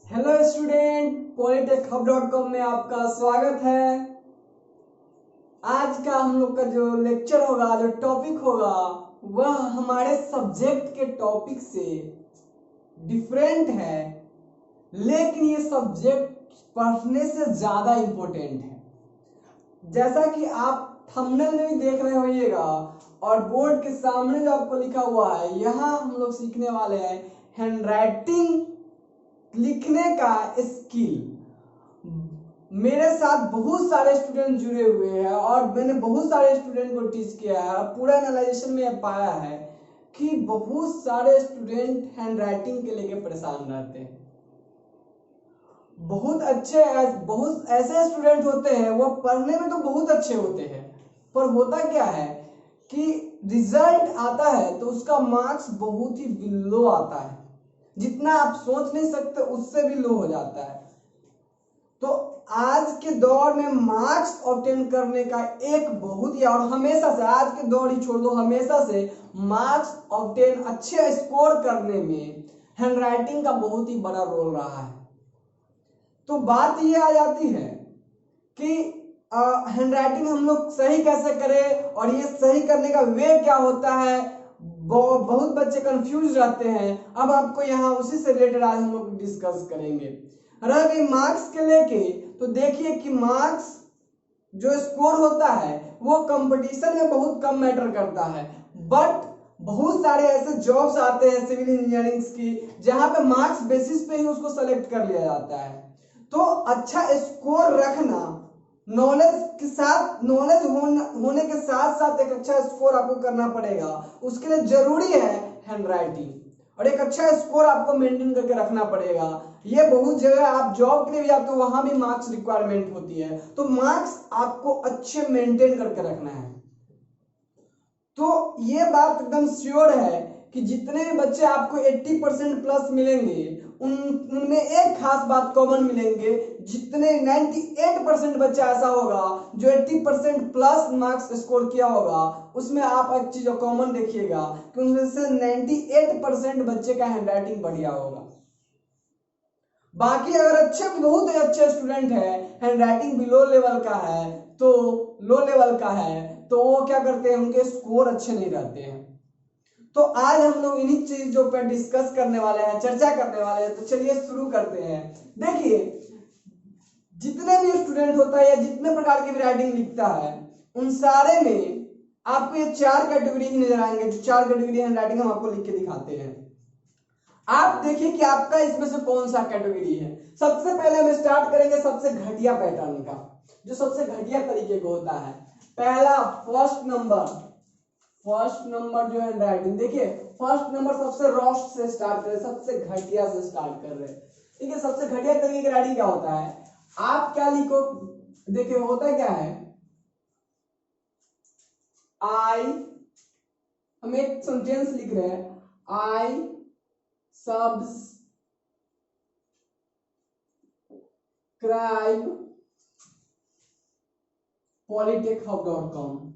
Hello student, polytechhub.com में आपका स्वागत है। आज का हम लोग का जो लेक्चर होगा, जो टॉपिक होगा, वह हमारे सब्जेक्ट के टॉपिक से डिफरेंट है, लेकिन ये सब्जेक्ट पढ़ने से ज़्यादा इम्पोर्टेंट है। जैसा कि आप थंबनेल में भी देख रहे होइएगा और बोर्ड के सामने जो आपको लिखा हुआ है, यहाँ हम लोग सीखने वाले हैं हैंडराइटिंग, लिखने का स्किल। मेरे साथ बहुत सारे स्टूडेंट जुड़े हुए हैं और मैंने बहुत सारे स्टूडेंट को टीच किया है। पूरा एनालाइजेशन में पाया है कि बहुत सारे स्टूडेंट हैंडराइटिंग के लेके परेशान रहते हैं। बहुत ऐसे स्टूडेंट होते हैं, वो पढ़ने में तो बहुत अच्छे होते हैं, पर होता क्या है कि रिजल्ट आता है तो उसका मार्क्स बहुत ही लो आता है। जितना आप सोच नहीं सकते उससे भी लो हो जाता है। तो आज के दौर में मार्क्स ऑब्टेन करने का एक बहुत ही, और हमेशा से, आज के दौर ही छोड़ दो, हमेशा से मार्क्स ऑब्टेन, अच्छे स्कोर करने में हैंडराइटिंग का बहुत ही बड़ा रोल रहा है। तो बात ये आ जाती है कि हैंडराइटिंग हम लोग सही कैसे करें और ये सही करने का वे क्या होता है। बहुत बच्चे कंफ्यूज रहते हैं। अब आपको यहाँ उसी से रिलेटेड आज हम लोग डिस्कस करेंगे। रह गई मार्क्स के लेके, तो देखिए कि मार्क्स जो स्कोर होता है वो कंपटीशन में बहुत कम मैटर करता है, बट बहुत सारे ऐसे जॉब्स आते हैं सिविल इंजीनियरिंग की, जहां पे मार्क्स बेसिस पे ही उसको सेलेक्ट कर लिया जाता है। तो अच्छा स्कोर रखना, नॉलेज के साथ, नॉलेज होने के साथ साथ एक अच्छा स्कोर आपको करना पड़ेगा। उसके लिए जरूरी है हैंडराइटिंग, और एक अच्छा स्कोर आपको मेंटेन करके रखना पड़ेगा। ये बहुत जगह आप जॉब के लिए भी जाते हो, वहां भी मार्क्स रिक्वायरमेंट होती है, तो मार्क्स आपको अच्छे मेंटेन करके रखना है। तो ये बात एकदम श्योर है कि जितने भी बच्चे आपको 80% प्लस मिलेंगे, उनमें एक खास बात कॉमन मिलेंगे। जितने 98% बच्चा ऐसा होगा जो 80% प्लस मार्क्स स्कोर किया होगा, उसमें आप एक चीज कॉमन देखिएगा कि उनमें से 98% बच्चे का हैंडराइटिंग बढ़िया होगा। बाकी अगर बहुत अच्छे स्टूडेंट है, हैंडराइटिंग भी लो लेवल का है, तो वो क्या करते हैं, उनके स्कोर अच्छे नहीं रहते हैं। तो आज हम लोग इन्हीं चीजों पर डिस्कस करने वाले हैं, चर्चा करने वाले हैं। तो चलिए शुरू करते हैं। देखिए, जितने भी स्टूडेंट होता है या जितने प्रकार की राइटिंग लिखता है, उन सारे में आपको ये 4 कैटेगरी ही नजर आएंगे। जो 4 कैटेगरी हैंडराइटिंग हम आपको लिख के दिखाते हैं। आप देखिए कि आपका इसमें से कौन सा कैटेगरी है। सबसे पहले हम स्टार्ट करेंगे सबसे घटिया पैटर्न का, जो सबसे घटिया तरीके का होता है। पहला फर्स्ट नंबर जो है राइटिंग, देखिए फर्स्ट नंबर सबसे रॉस्ट से स्टार्ट कर रहे, सबसे घटिया से स्टार्ट कर रहे। ठीक है, सबसे घटिया तरीके की राइटिंग क्या होता है, आप क्या लिखो, देखिए होता क्या है, हम एक सेंटेंस लिख रहे हैं, आई सब्सक्राइब polytechhub.com।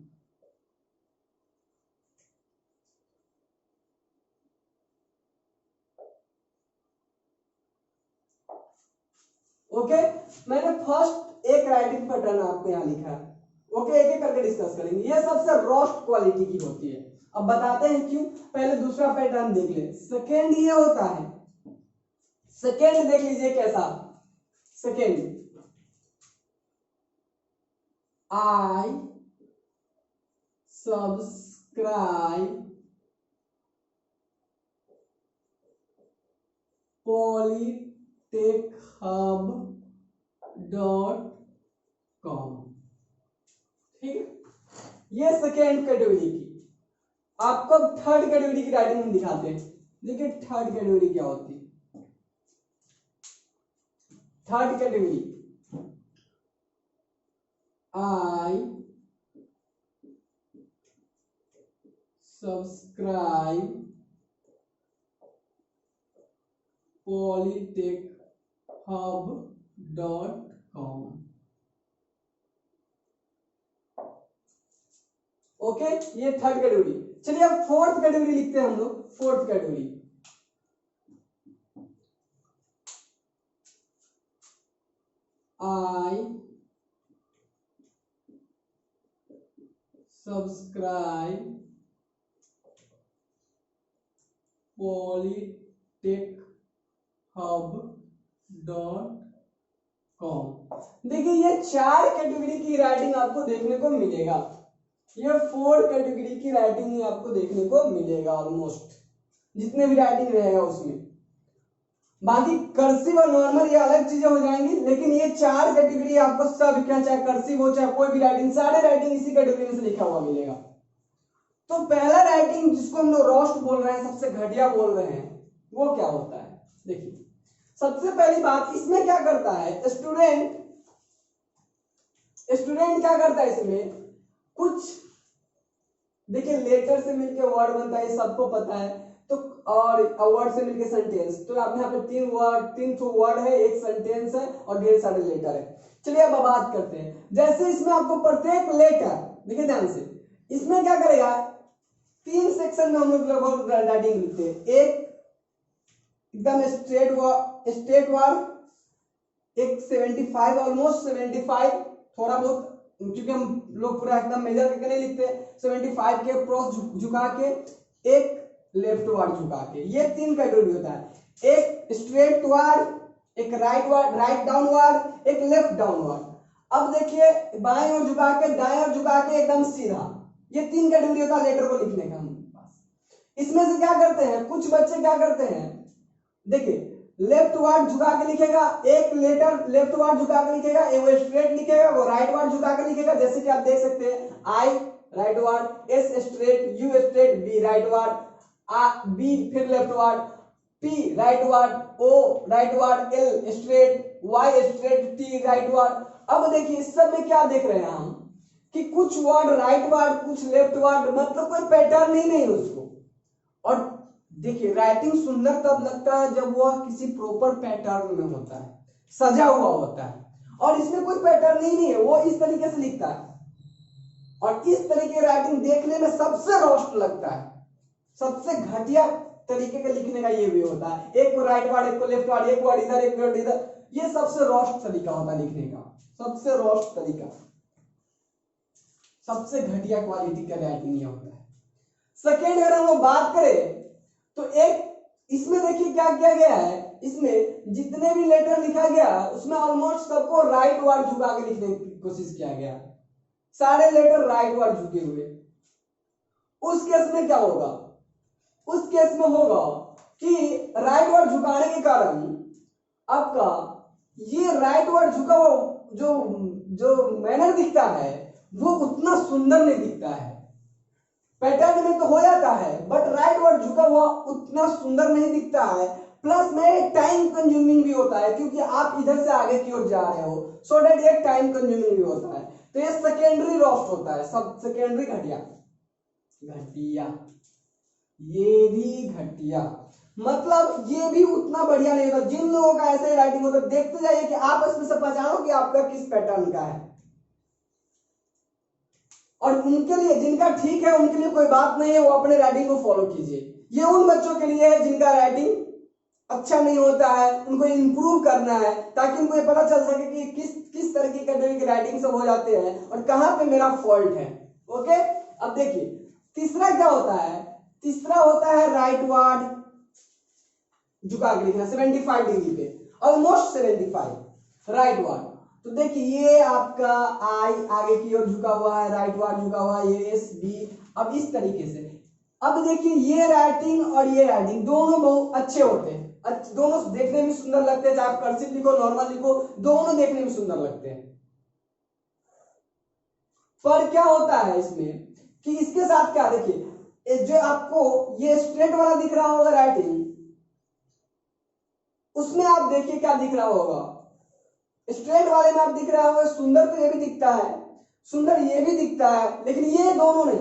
ओके, मैंने फर्स्ट एक राइटिंग पैटर्न आपको यहां लिखा है। ओके, एक एक करके डिस्कस करेंगे। ये सबसे रोस्ट क्वालिटी की होती है। अब बताते हैं क्यों। पहले दूसरा पैटर्न देख ले। सेकेंड ये होता है, सेकेंड देख लीजिए कैसा। सेकेंड, आई सब्सक्राइब polytechhub.com। ठीक है, ये सेकेंड कैटेगरी की। आपको थर्ड कैटेगरी की राइटिंग हम दिखाते हैं। देखिए थर्ड कैटेगरी क्या होती है। थर्ड कैटेगरी, आई सब्सक्राइब polytechhub.com। ओके, ये थर्ड कैटेगरी। चलिए अब फोर्थ कैटेगरी लिखते हैं हम लोग। Fourth category, I subscribe polytechhub.com। देखिए ये 4 कैटेगरी की राइटिंग आपको देखने को मिलेगा, ये 4 कैटेगरी की राइटिंग आपको देखने को मिलेगा ऑलमोस्ट, जितने भी राइटिंग रहेगा उसमें। बाकी कर्सिव और नॉर्मल ये अलग चीजें हो जाएंगी, लेकिन ये 4 कैटेगरी आपको सब, क्या चाहे कर्सिव हो चाहे कोई भी राइटिंग, सारे राइटिंग इसी कैटेगरी में से लिखा हुआ मिलेगा। तो पहला राइटिंग जिसको हम लोग रोस्ट बोल रहे हैं, सबसे घटिया बोल रहे हैं, वो क्या होता है? देखिए सबसे पहली बात, इसमें क्या करता है स्टूडेंट क्या करता है इसमें, कुछ देखिए लेटर से मिलके वर्ड बनता है, ये सबको पता है। तो और वर्ड से मिलके सेंटेंस, तो आप यहाँ पे 3 वर्ड है, एक सेंटेंस है और ढेर सारे लेटर है। चलिए अब बात करते हैं। जैसे इसमें आपको प्रत्येक लेटर, देखिए ध्यान से, इसमें क्या करेगा, 3 सेक्शन में हम लोग लगभग राइटिंग लिखते हैं। एक एकदम स्ट्रेट वर्ड, एक 75 ऑलमोस्ट 75, थोड़ा बहुत क्योंकि हम लोग पूरा एकदम मेजर करके नहीं लिखते, 75 के क्रॉस झुका के, एक लेफ्ट वर्ड झुका के, ये 3 कैटेगरी होता है। एक स्ट्रेट वर्ड, एक राइट डाउन वर्ड, एक लेफ्ट डाउन वर्ड। अब देखिए बाएं ओर झुका के, दाएं ओर झुका के, एकदम सीधा, ये 3 कैटेगरी होता है लेटर को लिखने का हमारे पास। इसमें से क्या करते हैं कुछ बच्चे, क्या करते हैं, देखिए लेफ्ट वर्ड झुका के लिखेगा, एक लेटर लेफ्ट वर्ड झुका के लिखेगा, एक वो स्ट्रेट लिखेगा, वो राइट वर्ड झुका के लिखेगा। जैसे कि आप देख सकते हैं, I rightward, S straight, U straight, B rightward, B फिर leftward, P rightward, O rightward, L straight, Y straight, T rightward. अब देखिए इस सब में क्या देख रहे हैं हम कि कुछ वर्ड राइट वर्ड, कुछ लेफ्ट वर्ड, मतलब कोई पैटर्न ही नहीं उसको। और देखिए राइटिंग सुंदर तब लगता है जब वह किसी प्रॉपर पैटर्न में होता है, सजा हुआ होता है, और इसमें कोई पैटर्न ही नहीं है, वो इस तरीके से लिखता है। और इस तरीके की राइटिंग देखने में सबसे रोस्ट लगता है, सबसे घटिया तरीके का लिखने का ये भी होता है। एक को राइट वर्ड, एक को लेफ्ट वर्ड, एक वर्ड इधर एक वर्ड इधर, ये सबसे रोस्ट तरीका होता है लिखने का, सबसे रोस्ट तरीका, सबसे घटिया क्वालिटी का राइटिंग ये होता है। सेकेंड अगर हम बात करें तो एक इसमें देखिए क्या किया गया है, इसमें जितने भी लेटर लिखा गया उसमें ऑलमोस्ट सबको राइट वर्ड झुका के लिखने की कोशिश किया गया, सारे लेटर राइट वर्ड झुके हुए। उस केस में क्या होगा, उस केस में होगा कि राइट वर्ड झुकाने के कारण आपका ये राइट वर्ड झुका हुआ जो मैनर दिखता है वो उतना सुंदर नहीं दिखता है। पैटर्न में तो हो जाता है, बट राइट वर्ड झुका हुआ उतना सुंदर नहीं दिखता है। प्लस में टाइम कंज्यूमिंग भी होता है, क्योंकि आप इधर से आगे की ओर जा रहे हो, सो दैट ये टाइम कंज्यूमिंग भी होता है। तो ये सेकेंडरी रोस्ट होता है, सब सेकेंडरी घटिया, ये भी घटिया, मतलब ये भी उतना बढ़िया नहीं होता। जिन लोगों का ऐसे राइटिंग होता है, देखते जाइए कि आप इसमें से पहचानो कि आपका किस पैटर्न का है, और उनके लिए जिनका ठीक है उनके लिए कोई बात नहीं है, वो अपने राइटिंग को फॉलो कीजिए। ये उन बच्चों के लिए है जिनका राइटिंग अच्छा नहीं होता है, उनको इंप्रूव करना है, ताकि उनको ये पता चल सके कि किस तरह की राइटिंग सब हो जाते हैं और कहां पे मेरा फॉल्ट है। ओके, अब देखिए तीसरा क्या होता है, तीसरा होता है राइट वर्ड झुका के लिखना 75 डिग्री पे, ऑलमोस्ट 75 राइट वर्ड। तो देखिए ये आपका आई आगे की ओर झुका हुआ है, राइट वर्ड झुका हुआ है, ये एस बी। अब इस तरीके से, अब देखिए ये राइटिंग और ये राइटिंग दोनों बहुत अच्छे होते हैं, दोनों देखने में सुंदर लगते हैं, चाहे आप कर्सिव लिखो नॉर्मल लिखो, दोनों देखने में सुंदर लगते हैं। पर क्या होता है इसमें कि इसके साथ क्या, देखिए जो आपको ये स्ट्रेट वाला दिख रहा होगा राइटिंग, उसमें आप देखिए क्या दिख रहा होगा, स्ट्रेट वाले में आप दिख रहा होगा सुंदर, तो ये भी दिखता है सुंदर, ये भी दिखता है, लेकिन ये दोनों नहीं।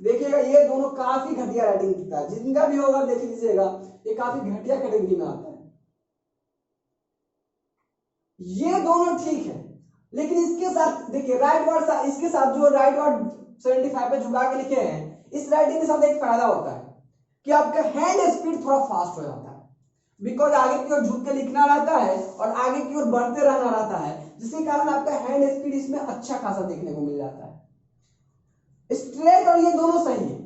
देखिएगा ये दोनों काफी घटिया राइटिंग दिखता है, जिनका भी होगा देख लीजिएगा, ये काफी घटिया कैटेगरी में आता है। ये दोनों ठीक है, लेकिन इसके साथ देखिए राइट वर्ड, इसके साथ जो राइट वर्ड 75 पे झुका के लिखे हैं, इस राइटिंग के साथ एक फायदा होता है कि आपका हैंड स्पीड थोड़ा फास्ट हो जाता है। बिकॉज आगे की ओर झुक के लिखना रहता है और आगे की ओर बढ़ते रहना रहता है, जिसके कारण आपका हैंड स्पीड इसमें अच्छा खासा देखने को मिल जाता है। स्ट्रेट और ये दोनों सही है,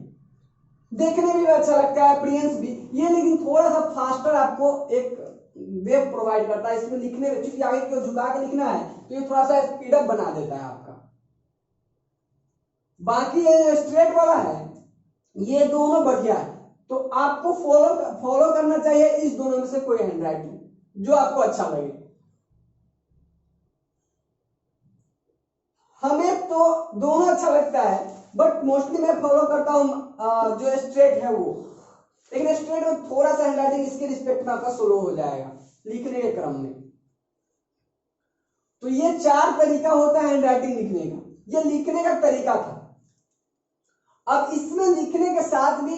देखने में भी अच्छा लगता है, अप्रियंस भी ये, लेकिन थोड़ा सा फास्टर आपको एक वेब प्रोवाइड करता है इसमें लिखने में, क्योंकि आगे की ओर झुका के लिखना है तो ये थोड़ा सा स्पीड अप बना देता है आपका। बाकी ये स्ट्रेट वाला है, ये दोनों बढ़िया है, तो आपको फॉलो करना चाहिए इस दोनों में से कोई हैंडराइटिंग जो आपको अच्छा लगे। हमें तो दोनों अच्छा लगता है, बट मोस्टली मैं फॉलो करता हूं जो स्ट्रेट है वो, लेकिन स्ट्रेट में थोड़ा सा हैंडराइटिंग इसके रिस्पेक्ट में आपका स्लो हो जाएगा लिखने के क्रम में। तो ये 4 तरीका होता है हैंडराइटिंग लिखने का, ये लिखने का तरीका था। अब इसमें लिखने के साथ भी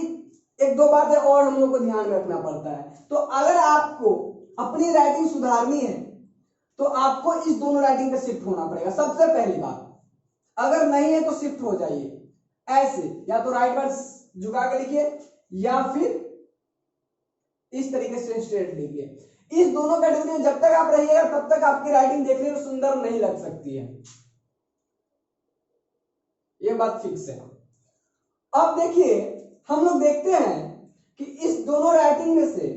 एक दो बातें और हम लोग को ध्यान में रखना पड़ता है। तो अगर आपको अपनी राइटिंग सुधारनी है तो आपको इस दोनों राइटिंग पे शिफ्ट होना पड़ेगा। सबसे पहली बात, अगर नहीं है तो शिफ्ट हो जाइए ऐसे, या तो राइट वर्ड झुका के लिखिए या फिर इस तरीके से स्ट्रेट लिखिए। इस दोनों कैटेगरी में जब तक आप रहिएगा तब तक आपकी राइटिंग देखने में सुंदर नहीं लग सकती है, ये बात फिक्स है। अब देखिए हम लोग देखते हैं कि इस दोनों राइटिंग में से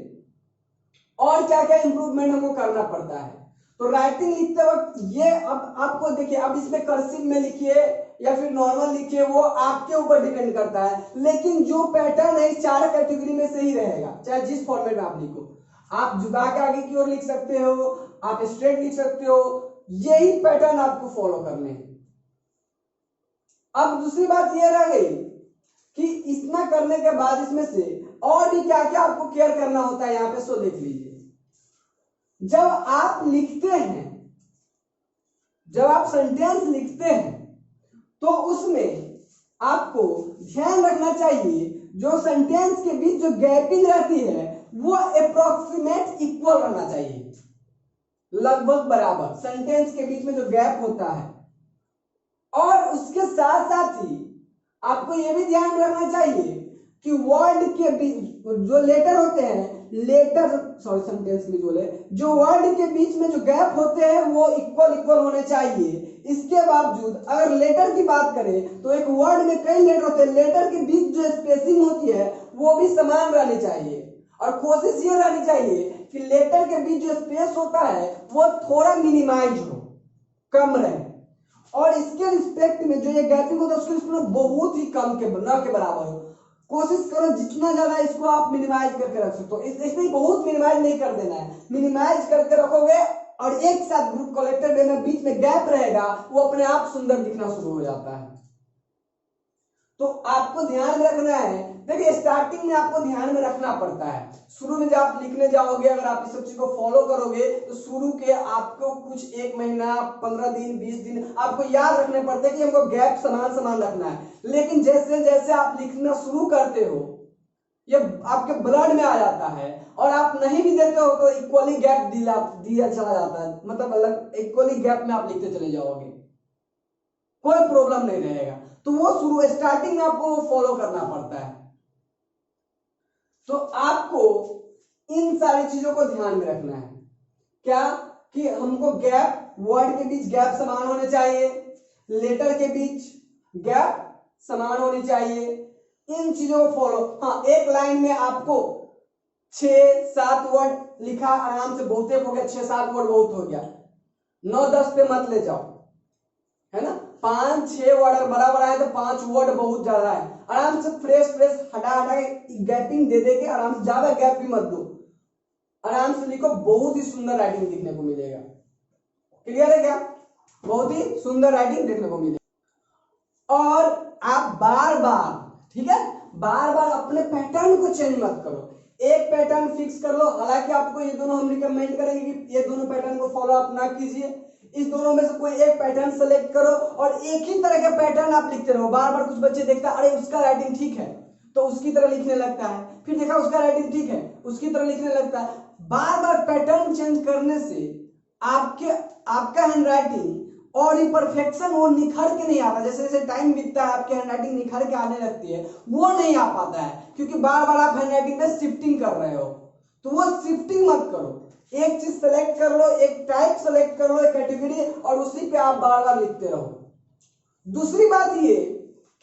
और क्या क्या इंप्रूवमेंट हमको करना पड़ता है। तो राइटिंग लिखते वक्त ये, अब आपको देखिए, अब इसमें कर्सिव में लिखिए या फिर नॉर्मल लिखिए, वो आपके ऊपर डिपेंड करता है, लेकिन जो पैटर्न है इस 4 कैटेगरी में से ही रहेगा, चाहे जिस फॉर्मेट में आप लिखो। आप झुका के आगे की ओर लिख सकते हो, आप स्ट्रेट लिख सकते हो, यही पैटर्न आपको फॉलो करने हैं। अब दूसरी बात यह रह गई कि इतना करने के बाद इसमें से और भी क्या क्या आपको केयर करना होता है यहां पे, सो देख लीजिए। जब आप लिखते हैं, जब आप सेंटेंस लिखते हैं तो उसमें आपको ध्यान रखना चाहिए जो सेंटेंस के बीच जो गैपिंग रहती है वो अप्रोक्सीमेट इक्वल रहना चाहिए, लगभग बराबर सेंटेंस के बीच में जो गैप होता है। और उसके साथ साथ ही आपको यह भी ध्यान में रखना चाहिए कि वर्ड के बीच जो लेटर होते हैं, सेंटेंस में जो वर्ड के बीच में जो गैप होते हैं वो इक्वल होने चाहिए। इसके बावजूद अगर लेटर की बात करें तो एक वर्ड में कई लेटर होते हैं, लेटर के बीच जो स्पेसिंग होती है वो भी समान रहनी चाहिए, और कोशिश ये रहनी चाहिए कि लेटर के बीच जो स्पेस होता है वो थोड़ा मिनिमाइज हो, कम रहे, और इसके रिस्पेक्ट में जो ये गैपिंग होता है उसके रिस्पेक्ट में बहुत ही कम के न के बराबर हो। कोशिश करो जितना ज्यादा इसको आप मिनिमाइज करके रख सकते हो, इसमें बहुत मिनिमाइज नहीं कर देना है, मिनिमाइज करके रखोगे और एक साथ ग्रुप कलेक्टेड में बीच में गैप रहेगा, वो अपने आप सुंदर दिखना शुरू हो जाता है। तो आपको ध्यान में रखना है, देखिए स्टार्टिंग में आपको ध्यान में रखना पड़ता है, शुरू में जब आप लिखने जाओगे अगर आप इस सब चीज को फॉलो करोगे तो शुरू के आपको कुछ 1 महीना 15 दिन 20 दिन आपको याद रखने पड़ते हैं कि हमको गैप समान समान रखना है। लेकिन जैसे जैसे आप लिखना शुरू करते हो ये आपके ब्लड में आ जाता है, और आप नहीं भी देते हो तो इक्वली गैप दिया चला जाता है, मतलब अलग इक्वली गैप में आप लिखते चले जाओगे, कोई प्रॉब्लम नहीं रहेगा। तो वो शुरू स्टार्टिंग में आपको वो फॉलो करना पड़ता है। तो आपको इन सारी चीजों को ध्यान में रखना है, क्या कि हमको गैप, वर्ड के बीच गैप समान होने चाहिए, लेटर के बीच गैप समान होनी चाहिए, इन चीजों को फॉलो। हाँ, एक लाइन में आपको 6-7 वर्ड लिखा आराम से बहुत हो गया, 6-7 वर्ड बहुत हो गया, 9-10 पे मत ले जाओ, है ना। 5-6 वर्ड अगर बराबर आए तो 5 वर्ड बहुत ज्यादा है, आराम से फ्रेश हटा के गैपिंग दे के आराम से, ज्यादा गैप भी मत दो, आराम से लिखो, बहुत ही सुंदर राइटिंग देखने को मिलेगा। क्लियर है क्या? बहुत ही सुंदर राइटिंग देखने को मिलेगा। और आप बार बार, ठीक है, बार बार अपने पैटर्न को चेंज मत करो, एक पैटर्न फिक्स कर लो। हालांकि आपको ये दोनों हम रिकमेंड करेंगे कि ये दोनों पैटर्न को फॉलो अप ना कीजिए, इस दोनों में से कोई एक पैटर्न सेलेक्ट करो और एक ही तरह के पैटर्न आप लिखते रहो। बार बार कुछ बच्चे देखता है, अरे उसका राइटिंग ठीक है तो उसकी तरह लिखने लगता है, फिर देखा उसका राइटिंग ठीक है उसकी तरह लिखने लगता है। बार बार पैटर्न चेंज करने से आपका हैंडराइटिंग और ये परफेक्शन वो निखर के नहीं आता, जैसे जैसे टाइम बीतता है आपकी हैंडराइटिंग निखर के आने लगती है, वो नहीं आ पाता है, क्योंकि बार बार आप हैंडराइटिंग में शिफ्टिंग कर रहे हो। तो वो शिफ्टिंग मत करो, एक चीज सेलेक्ट कर लो, एक टाइप सेलेक्ट कर लो, एक कैटेगरी, और उसी पे आप बार बार लिखते रहो। दूसरी बात ये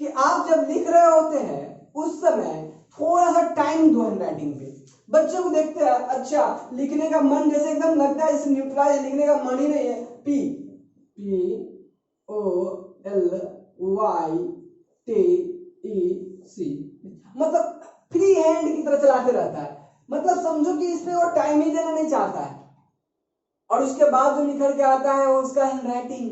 कि आप जब लिख रहे होते हैं उस समय थोड़ा सा टाइम दो हैंड राइटिंग पे। बच्चे को देखते हैं, अच्छा लिखने का मन जैसे एकदम लगता है जैसे न्यूट्रलाइज, लिखने का मन ही नहीं है, P O L Y T E C, मतलब फ्री हैंड की तरह चलाते रहता है। मतलब समझो कि इसमें वो टाइम ही देना नहीं चाहता है, और उसके बाद जो निकल के आता है वो उसका हैंड राइटिंग।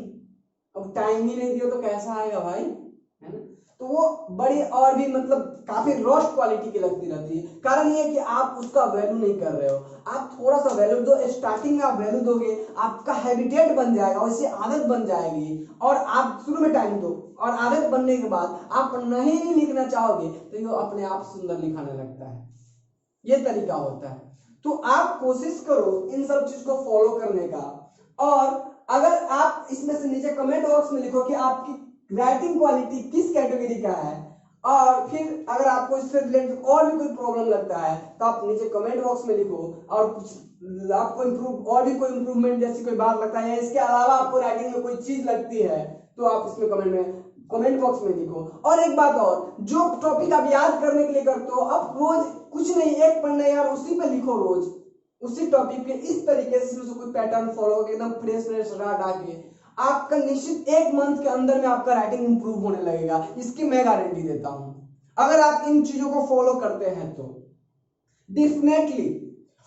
अब टाइम ही नहीं दियो तो कैसा आएगा भाई, है ना। तो वो बड़ी और भी मतलब काफी रोस्ट क्वालिटी की लगती रहती है। कारण ये कि आप उसका वैल्यू नहीं कर रहे हो, आप थोड़ा सा वैल्यू दो। स्टार्टिंग में आप वैल्यू दोगे, आपका हैबिटेट बन जाएगा, वैसे आदत बन जाएगी, और आप शुरू में टाइम दो, और आदत बनने के बाद आप नहीं लिखना चाहोगे तो ये अपने आप सुंदर लिखाने लगता है। ये तरीका होता है। तो आप कोशिश करो इन सब चीज को फॉलो करने का। और अगर आप इसमें से नीचे कमेंट बॉक्स में लिखो कि आपकी राइटिंग क्वालिटी किस कैटेगरी का है, और फिर अगर आपको इससे रिलेटेड और भी कोई प्रॉब्लम लगता है तो आप नीचे कमेंट बॉक्स में लिखो। और कुछ आपको इम्प्रूव और भी कोई इम्प्रूवमेंट जैसी कोई बात लगता है, या इसके अलावा आपको राइटिंग में कोई चीज लगती है तो आप इसमें कमेंट बॉक्स में लिखो। और एक बात और, जो टॉपिक आप याद करने के लिए करते हो, अब रोज कुछ नहीं, एक पन्ना यार उसी पे लिखो, रोज उसी टॉपिक पे इस तरीके से कोई पैटर्न फॉलो एकदम फ्रेश फ्रेश डाल के आपका निश्चित 1 मंथ के अंदर में आपका राइटिंग इंप्रूव होने लगेगा। इसकी मैं गारंटी देता हूं, अगर आप इन चीजों को फॉलो करते हैं तो डेफिनेटली।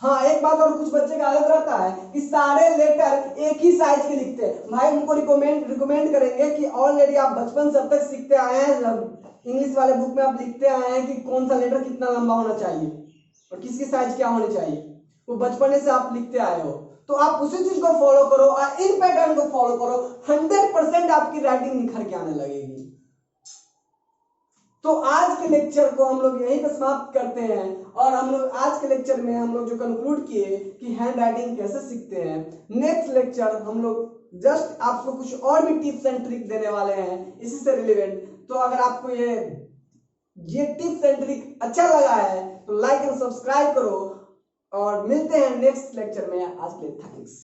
हाँ, एक बात और, कुछ बच्चे का आदत रहता है कि सारे लेटर एक ही साइज के लिखते हैं। भाई उनको रिकमेंड करेंगे कि ऑलरेडी आप बचपन से अब तक सीखते आए हैं, इंग्लिश वाले बुक में आप लिखते आए हैं कि कौन सा लेटर कितना लंबा होना चाहिए और किसकी साइज क्या होनी चाहिए, वो बचपन से आप लिखते आए हो। तो आप उसी चीज को फॉलो करो और इन पैटर्न को फॉलो करो, 100% आपकी राइटिंग निखर के आने लगेगी। तो आज के लेक्चर को हम लोग यहीं पर समाप्त करते हैं, और हम लोग आज के लेक्चर में हम लोग जो कंक्लूड किए कि हैंड राइटिंग कैसे सीखते हैं। नेक्स्ट लेक्चर हम लोग जस्ट आपको कुछ और भी टिप्स एंड ट्रिक देने वाले हैं इसी से रिलेवेंट। तो अगर आपको ये टिप्स एंड ट्रिक अच्छा लगा है तो लाइक एंड सब्सक्राइब करो, और मिलते हैं नेक्स्ट लेक्चर में। आज के लिए थैंक्स।